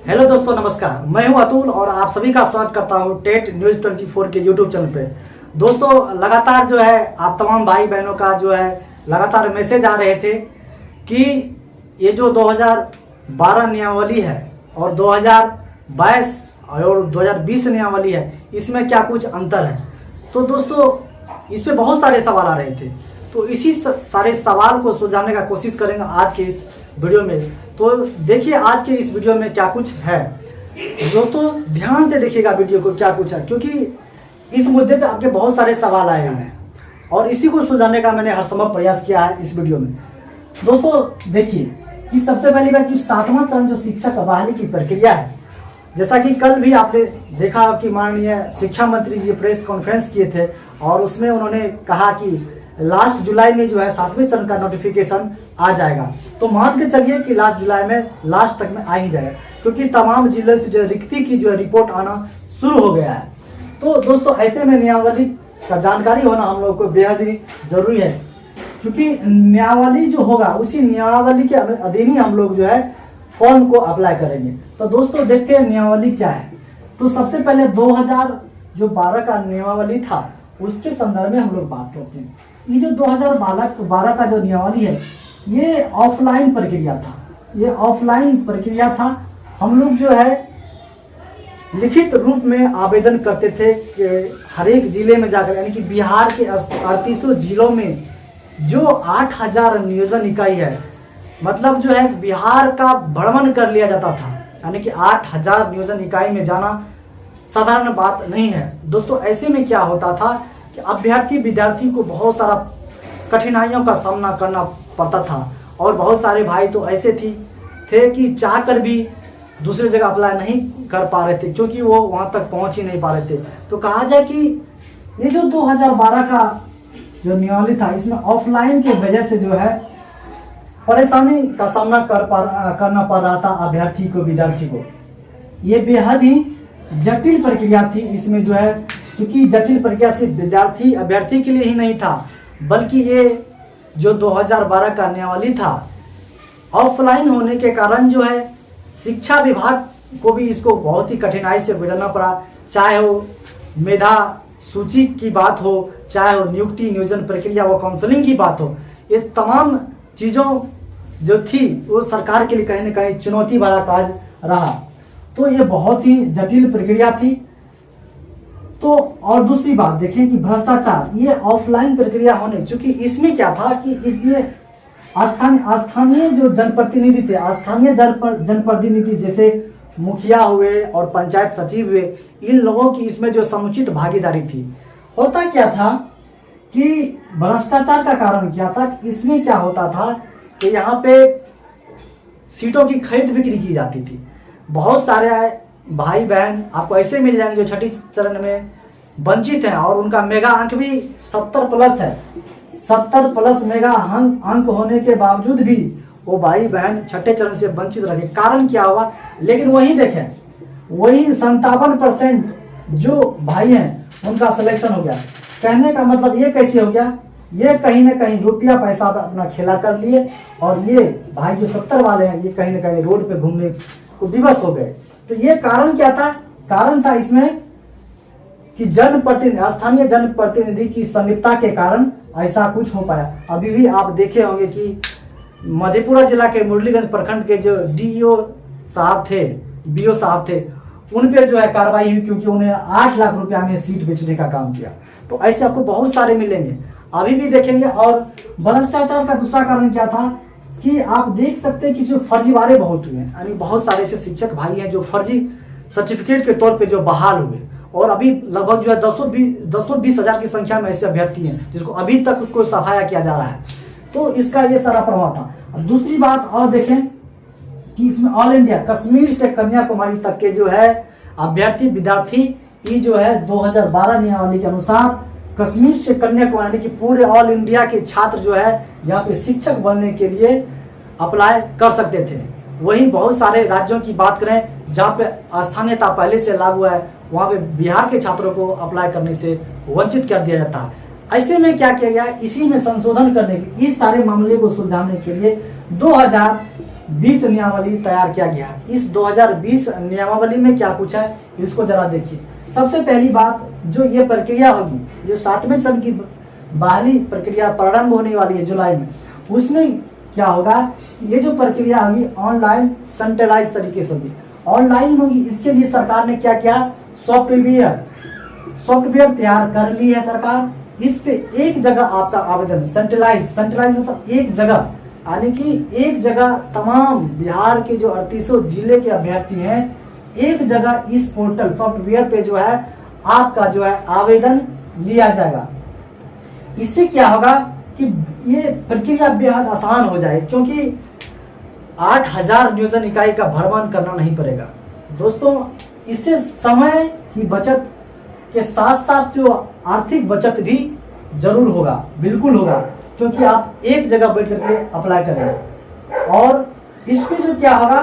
Hello दोस्तों, नमस्कार। मैं हूं अतुल और आप सभी का स्वागत करता हूं टेट न्यूज़ 24 के यूट्यूब चैनल पे। दोस्तों, लगातार जो है आप तमाम भाई बहनों का जो है लगातार मैसेज आ रहे थे कि ये जो 2012 नियमावली है और 2022 और 2020 नियमावली है, इसमें क्या कुछ अंतर है। तो दोस्तों, इस पे बहुत सारे सवाल आ रहे थे, तो इसी सारे सवाल को सुलझाने का कोशिश करेंगे आज के इस वीडियो में। तो देखिए आज के इस वीडियो में क्या कुछ है। दोस्तों ध्यान से देखिएगा वीडियो को, क्या कुछ है, क्योंकि इस मुद्दे पे आपके बहुत सारे सवाल आए हुए हैं और इसी को सुलझाने का मैंने हर संभव प्रयास किया है इस वीडियो में। दोस्तों देखिए कि सबसे पहली बात कि 7वां चरण जो शिक्षक बहाली की प्रक्रिया है, जैसा कि कल भी आपने देखा कि माननीय शिक्षा मंत्री जी प्रेस कॉन्फ्रेंस किए थे और उसमें उन्होंने कहा कि लास्ट जुलाई में जो है 7वें चरण का नोटिफिकेशन आ जाएगा। तो मान के चलिए कि लास्ट जुलाई में, लास्ट तक में आ ही जाएगा, क्योंकि तमाम जिलों से जो रिक्ति की जो रिपोर्ट आना शुरू हो गया है। तो दोस्तों ऐसे में नियमावली का जानकारी होना हम लोग को बेहद ही जरूरी है, क्योंकि नियमावली जो होगा उसी नियमावली के अधीन ही हम लोग जो है फॉर्म को अप्लाई करेंगे। तो दोस्तों देखते हैं नियमावली क्या है। तो सबसे पहले 2012 का नियमावली था उसके संदर्भ में हम लोग बात करते हैं। ये जो 2012 का जो नियमावली है ये ऑफलाइन प्रक्रिया था। ये ऑफलाइन प्रक्रिया था। हम लोग जो है लिखित रूप में आवेदन करते थे कि हर एक जिले में जाकर, यानी कि बिहार के 38 जिलों में जो 8000 नियोजन इकाई है, मतलब जो है बिहार का भ्रमण कर लिया जाता था, यानी कि 8000 नियोजन इकाई में जाना साधारण बात नहीं है। दोस्तों ऐसे में क्या होता था कि अभ्यर्थी विद्यार्थी को बहुत सारा कठिनाइयों का सामना करना पड़ता था और बहुत सारे भाई तो ऐसे थे कि चाहकर भी दूसरी जगह अप्लाई नहीं कर पा रहे थे, क्योंकि वो वहां तक पहुंच ही नहीं पा रहे थे। तो कहा जाए कि ये जो 2012 का जो नियमावली था, इसमें ऑफलाइन की वजह से जो है परेशानी का सामना करना पड़ रहा था अभ्यर्थी को, विद्यार्थी को। ये बेहद ही जटिल प्रक्रिया थी। इसमें जो है क्योंकि जटिल प्रक्रिया सिर्फ विद्यार्थी अभ्यर्थी के लिए ही नहीं था, बल्कि ये जो 2012 का नियमावली था ऑफलाइन होने के कारण जो है शिक्षा विभाग को भी इसको बहुत ही कठिनाई से गुजरना पड़ा। चाहे वो मेधा सूची की बात हो, चाहे वो नियुक्ति नियोजन प्रक्रिया, वो काउंसलिंग की बात हो, ये तमाम चीज़ों जो थी वो सरकार के लिए कहीं ना कहीं चुनौती वाला कार्य रहा। तो ये बहुत ही जटिल प्रक्रिया थी। तो और दूसरी बात देखें कि भ्रष्टाचार, ये ऑफलाइन प्रक्रिया होने, क्योंकि इसमें क्या था कि इसमें स्थानीय जो जनप्रतिनिधि थे, स्थानीय जनप्रतिनिधि जैसे मुखिया हुए और पंचायत सचिव हुए, इन लोगों की इसमें जो समुचित भागीदारी थी। होता क्या था कि भ्रष्टाचार का कारण क्या था, इसमें क्या होता था कि यहाँ पे सीटों की खरीद बिक्री की जाती थी। बहुत सारे भाई बहन आपको ऐसे मिल जाएंगे जो छठी चरण में वंचित हैं और उनका मेगा अंक भी 70 प्लस है। 70 प्लस मेगा अंक होने के बावजूद भी वो भाई बहन छठे चरण से वंचित रहे। कारण क्या हुआ? लेकिन वही देखें, वही 57% जो भाई हैं उनका सिलेक्शन हो गया। कहने का मतलब ये कैसे हो गया? ये कहीं ना कहीं रुपया पैसा अपना खेला कर लिए और ये भाई जो 70 वाले हैं ये कहीं ना कहीं रोड पे घूमने को विवश हो गए। तो ये कारण क्या था? कारण था इसमें कि स्थानीय जनप्रतिनिधि की संलिप्तता के कारण ऐसा कुछ हो पाया। अभी भी आप देखे होंगे कि मधेपुरा जिला के मुरलीगंज प्रखंड के जो डीईओ साहब थे, बीओ साहब थे, उन पे जो है कार्रवाई हुई, क्योंकि उन्हें 8 लाख रुपया में सीट बेचने का काम किया। तो ऐसे आपको बहुत सारे मिलेंगे, अभी भी देखेंगे। और भ्रष्टाचार का दूसरा कारण क्या था कि आप देख सकते हैं कि इसमें फर्जीवाड़े बहुत हुए हैं, यानी बहुत सारे ऐसे शिक्षक भाई हैं जो फर्जी सर्टिफिकेट के तौर पे जो बहाल हुए, और अभी लगभग जो है 220 हजार की संख्या में ऐसे अभ्यर्थी हैं जिसको अभी तक उसको सफाया किया जा रहा है। तो इसका ये सारा प्रभाव था। और दूसरी बात और देखें कि इसमें ऑल इंडिया कश्मीर से कन्याकुमारी तक के जो है अभ्यर्थी विद्यार्थी, ये जो है 2012 नियमावली के अनुसार कश्मीर से कन्याकुमारी की पूरे ऑल इंडिया के छात्र जो है यहाँ पे शिक्षक बनने के लिए अप्लाई कर सकते थे। वहीं बहुत सारे राज्यों की बात करें जहाँ पे स्थानीयता पहले से लागू है, वहाँ पे बिहार के छात्रों को अप्लाई करने से वंचित कर दिया जाता है। ऐसे में क्या किया गया, इसी में संशोधन करने के लिए, इस सारे मामले को सुलझाने के लिए 2020 नियमावली तैयार किया गया है। इस 2020 नियमावली में क्या कुछ है इसको जरा देखिए। सबसे पहली बात, जो ये प्रक्रिया होगी, जो 7वें सत्र की बहाली प्रक्रिया प्रारंभ होने वाली है जुलाई में, उसमें क्या होगा, ये जो प्रक्रिया होगी ऑनलाइन सेंट्रलाइज तरीके से होगी, ऑनलाइन होगी। इसके लिए सरकार ने क्या किया, सॉफ्टवेयर तैयार कर ली है सरकार। इस पे एक जगह आपका आवेदन, सेंट्रलाइज मतलब एक जगह, यानी कि एक जगह तमाम बिहार के जो 38 जिले के अभ्यर्थी हैं, एक जगह इस पोर्टल सॉफ्टवेयर पे जो है आपका जो है आवेदन लिया जाएगा। इससे क्या होगा कि ये प्रक्रिया बेहद आसान हो जाए, क्योंकि 8000 नियोजन इकाई का भ्रमण करना नहीं पड़ेगा। दोस्तों, इससे समय की बचत के साथ साथ जो आर्थिक बचत भी जरूर होगा, बिल्कुल होगा, क्योंकि आप एक जगह बैठ करके अप्लाई करेंगे। और इसमें जो क्या होगा,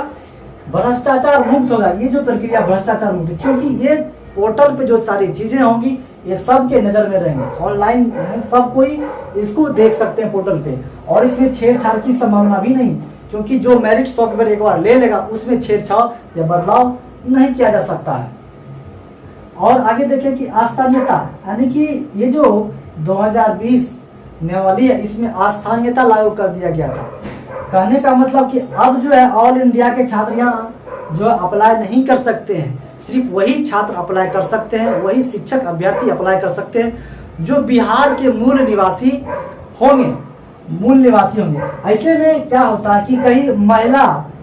भ्रष्टाचार मुक्त होगा। ये जो प्रक्रिया भ्रष्टाचार मुक्त, क्योंकि ये पोर्टल पे जो सारी चीजें होंगी ये सबके नजर में रहेंगे, ऑनलाइन है, सब कोई इसको देख सकते हैं पोर्टल पे। और इसमें छेड़छाड़ की संभावना भी नहीं, क्योंकि जो मेरिट सॉफ्टवेयर एक बार ले लेगा उसमें छेड़छाड़ या बदलाव नहीं किया जा सकता है। और आगे देखें कि स्थानीयता, यानी कि ये जो 2020 नियमावली है इसमें स्थानीयता लागू कर दिया गया था। कहने का मतलब कि अब जो है ऑल इंडिया के छात्र यहाँ जो अप्लाई नहीं कर सकते हैं, सिर्फ वही छात्र अप्लाई कर सकते हैं, वही शिक्षक अभ्यर्थी अप्लाई कर सकते हैं जो बिहार के मूल निवासी होंगे। ऐसे में क्या होता है कि कई महिला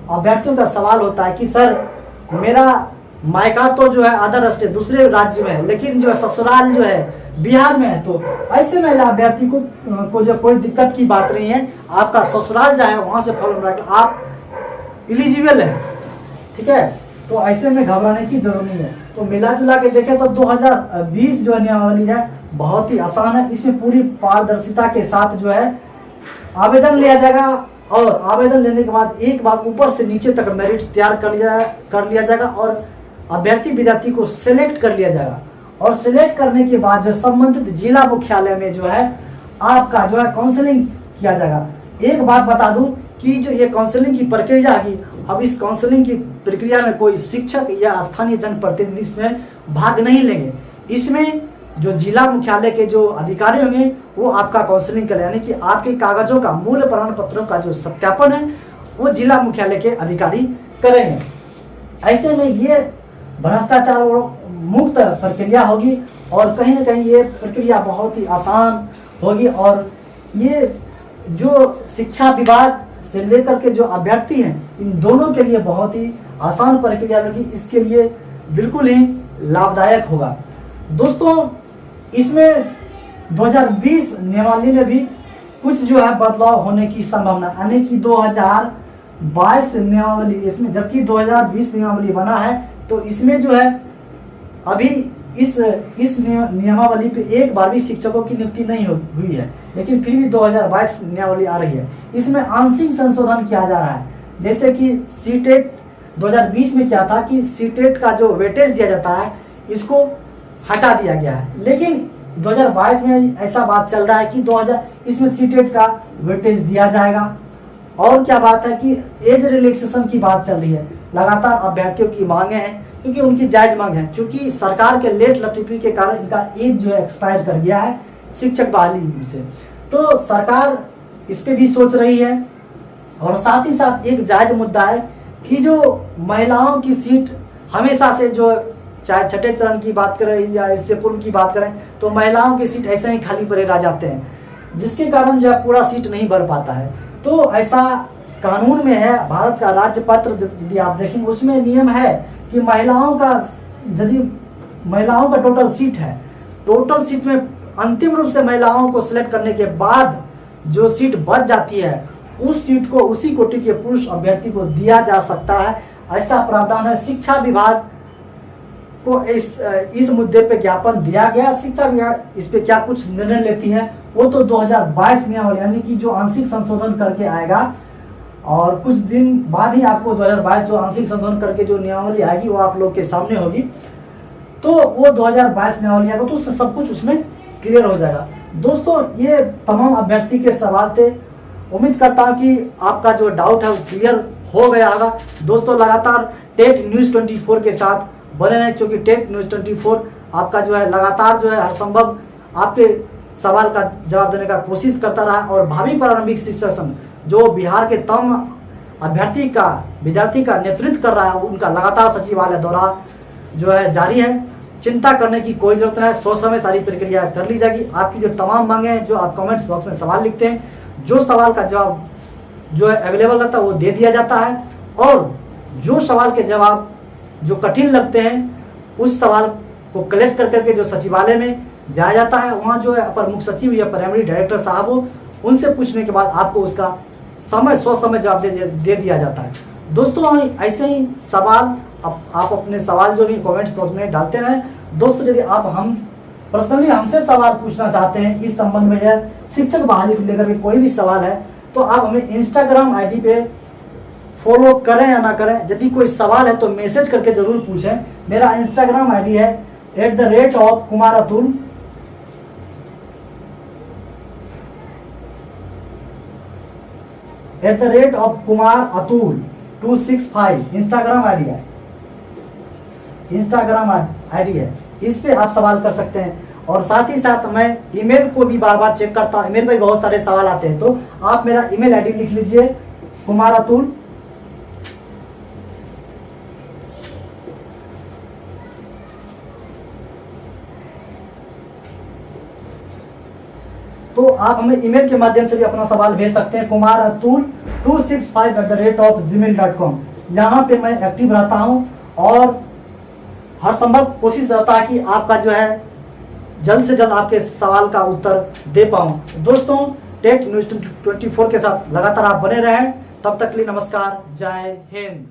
अभ्यर्थियों का सवाल होता है कि सर मेरा मायका तो जो है अदर स्टेट दूसरे राज्य में है, लेकिन जो है ससुराल जो है बिहार में है। तो ऐसे महिला अभ्यर्थी को जो कोई दिक्कत की बात नहीं है, आपका ससुराल जो है वहां से फॉर्म भर आप एलिजिबल है, ठीक है। तो ऐसे में घबराने की जरूरत नहीं है। तो मिला जुला के देखें तो 2020 जो नियमावली है बहुत ही आसान है। इसमें पूरी पारदर्शिता के साथ जो है आवेदन लिया जाएगा, और आवेदन लेने के बाद एक बार ऊपर से नीचे तक मेरिट तैयार कर लिया जाएगा और अभ्यर्थी विद्यार्थी को सिलेक्ट कर लिया जाएगा। और सिलेक्ट करने के बाद जो संबंधित जिला मुख्यालय में जो है आपका जो है काउंसलिंग किया जाएगा। एक बात बता दूं कि जो ये काउंसलिंग की प्रक्रिया है, अब इस काउंसलिंग की प्रक्रिया में कोई शिक्षक या स्थानीय जनप्रतिनिधि इसमें भाग नहीं लेंगे। इसमें जो जिला मुख्यालय के जो अधिकारी होंगे वो आपका काउंसलिंग करें, यानी कि आपके कागजों का, मूल प्रमाण पत्रों का जो सत्यापन है वो जिला मुख्यालय के अधिकारी करेंगे। ऐसे में ये भ्रष्टाचार मुक्त प्रक्रिया होगी और कहीं ना कहीं ये प्रक्रिया बहुत ही आसान होगी। और ये जो शिक्षा विभाग से लेकर के जो अभ्यर्थी हैं इन दोनों के लिए बहुत ही आसान प्रक्रिया होगी, इसके लिए बिल्कुल ही लाभदायक होगा। दोस्तों, इसमें 2020 नियमावली में भी कुछ जो है बदलाव होने की संभावना, यानी कि 2022 नियमावली इसमें, जबकि 2020 नियमावली बना है तो इसमें जो है अभी इस नियमावली पे एक बार भी शिक्षकों की नियुक्ति नहीं हुई है, लेकिन फिर भी 2022 नियमावली आ रही है। इसमें आंशिक संशोधन किया जा रहा है, जैसे कि सीटेट 2020 में क्या था कि सीटेट का जो वेटेज दिया जाता है इसको हटा दिया गया है, लेकिन 2022 में ऐसा बात चल रहा है कि इसमें सीटेट का वेटेज दिया जाएगा। और क्या बात है कि एज रिलैक्सेशन की बात चल रही है, लगातार अभ्यर्थियों की मांगे हैं, क्योंकि उनकी जायज मांग है, क्योंकि सरकार के लेट लतीफी के कारण इनका एज जो है एक्सपायर कर गया है शिक्षक बहाली से। तो सरकार इस पे भी सोच रही है। और साथ ही साथ एक जायज मुद्दा है कि जो महिलाओं की सीट हमेशा से जो, चाहे छठे चरण की बात करें या इससे पूर्व की बात करें, तो महिलाओं की सीट ऐसे ही खाली पड़े रह जाते हैं, जिसके कारण जो है पूरा सीट नहीं भर पाता है। तो ऐसा कानून में है, भारत का राज्य पत्र यदि आप देखेंगे उसमें नियम है कि महिलाओं का, यदि महिलाओं का टोटल सीट है, टोटल सीट में अंतिम रूप से महिलाओं को सिलेक्ट करने के बाद जो सीट बच जाती है उस सीट को उसी कोटि के पुरुष अभ्यर्थी को दिया जा सकता है, ऐसा प्रावधान है। शिक्षा विभाग को इस मुद्दे पे ज्ञापन दिया गया। शिक्षा विभाग इस पे क्या कुछ निर्णय लेती है वो तो 2022 नियमावली, यानी कि जो आंशिक संशोधन करके आएगा, और कुछ दिन बाद ही आपको 2022 जो आंशिक संशोधन करके जो नियमावली आएगी वो आप लोग के सामने होगी। तो वो 2022 नियमावली आएगा तो सब कुछ उसमें क्लियर हो जाएगा। दोस्तों, ये तमाम अभ्यर्थी के सवाल थे। उम्मीद करता हूँ कि आपका जो डाउट है वो क्लियर हो गया होगा। दोस्तों लगातार टेट न्यूज़ 24 के साथ बने रहें, क्योंकि टेट न्यूज़ 24 आपका जो है लगातार जो है हर संभव आपके सवाल का जवाब देने का कोशिश करता रहा। और भावी प्रारंभिक शिक्षा संघ जो बिहार के तमाम विद्यार्थी का नेतृत्व कर रहा है, उनका लगातार सचिवालय दौरा जो है जारी है। चिंता करने की कोई जरूरत नहीं है, सोच समझ सारी प्रक्रिया कर ली जाएगी। आपकी जो तमाम मांगे हैं, जो आप कमेंट्स बॉक्स में सवाल लिखते हैं, जो सवाल का जवाब जो है अवेलेबल रहता है वो दे दिया जाता है। और जो सवाल के जवाब जो कठिन लगते हैं, उस सवाल को कलेक्ट कर करके जो सचिवालय में जाया जाता है, वहाँ जो है अपर मुख्य सचिव या प्राइमरी डायरेक्टर साहब हो, उनसे पूछने के बाद आपको उसका सोच समझ जवाब दे दिया जाता है। दोस्तों ऐसे ही सवाल आप अपने सवाल जो भी कमेंट्स बॉक्स में डालते रहें। दोस्तों यदि आप पर्सनली हमसे सवाल पूछना चाहते हैं इस संबंध में या शिक्षक बहाली को लेकर के कोई भी सवाल है, तो आप हमें इंस्टाग्राम आईडी पे फॉलो करें या ना करें, यदि कोई सवाल है तो मैसेज करके जरूर पूछें। मेरा इंस्टाग्राम आईडी है @कुमारअतुल। @कुमारअतुल 265 इंस्टाग्राम आईडी है। इस पे आप सवाल कर सकते हैं। और साथ ही साथ मैं ईमेल को भी बार बार चेक करता हूँ, ईमेल पे बहुत सारे सवाल आते हैं, तो आप मेरा ईमेल आईडी लिख लीजिए कुमारअतुल तो आप हमें ईमेल के माध्यम से भी अपना सवाल भेज सकते हैं kumarattul265@gmail.com। यहाँ पे मैं एक्टिव रहता हूँ और हर संभव कोशिश रहता है कि आपका जो है जल्द से जल्द आपके सवाल का उत्तर दे पाऊँ। दोस्तों टेट न्यूज़ 24 के साथ लगातार आप बने रहें। तब तक के लिए नमस्कार, जय हिंद।